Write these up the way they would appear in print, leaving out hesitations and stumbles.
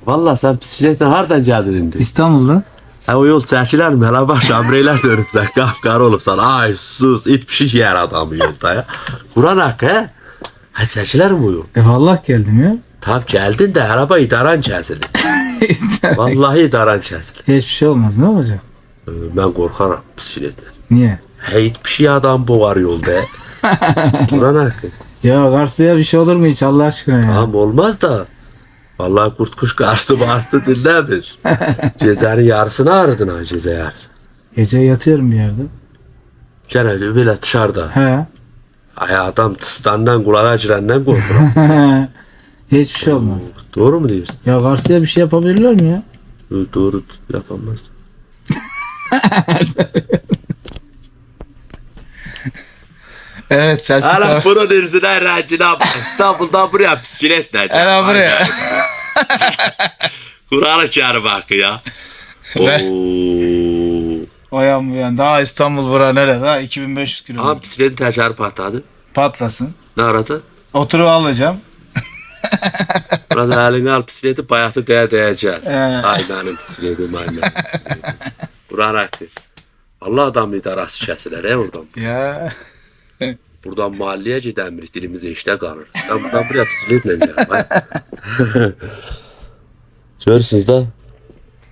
Vallahi sen bisikletle hardan geldin indi? İstanbul'dan. Ha o yol çekiler mi? Hele bak şambreyler dönüp sen kapkara olursan. Ay sus it pişik yer adamı yolda ya. Kur'an hakkı he. Ha çekiler mi o yol? Vallahi geldim ya. Tam geldin de araba idaran kesilir. Vallahi idaran kesilir. Hiçbir şey olmaz, ne olacak? Ben korkarım bisikletten. Niye? Hiçbir şey adam boğar yolda. Kur'an hakkı. Ya Karslı'ya bir şey olur mu hiç Allah aşkına ya? Tamam olmaz da. Vallahi kurt kuş kaçtı bastı dinlemiş. Gecenin yarısını aradın ha gece yarısı. Gece yatıyorum bir yerde. Gene böyle dışarıda. He. Ay adam tıstandan kulağa girenden korkur. Hiçbir şey olmaz. Doğru mu diyorsun? Ya Karslı'ya bir şey yapabilirler mi ya? Doğru yapamaz. Evet Selçuk Hala bunun irzine rencine İstanbul'dan buraya bisikletle. Hala buraya. Kur'an-ı Kerim hakkı ya. Ne? Oo. Oyan bu yan. Daha İstanbul bura nerede? Daha 2500 Ama kilometre. bisikletin teşeri patladı. Patlasın. Ne aradı? Oturup alacağım. Burada elini al bisikleti bayatı değeceksin. Ay benim bisikletim, ay benim bisikletim. Kur'an hakkı. Allah adam idarası kesilir he oradan. Ya. Buradan mahalleye gidemirik dilimize işte kalır. Ben buradan buraya bisikletle giderim. Görürsünüz da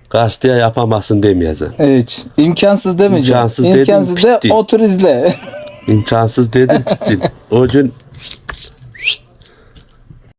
Karslı'ya yapamazsın demeyeceğim. Evet. İmkansız demeyeceğim. İmkansız dedim, İmkansız de bitti. otur izle. İmkansız dedim gittin. O gün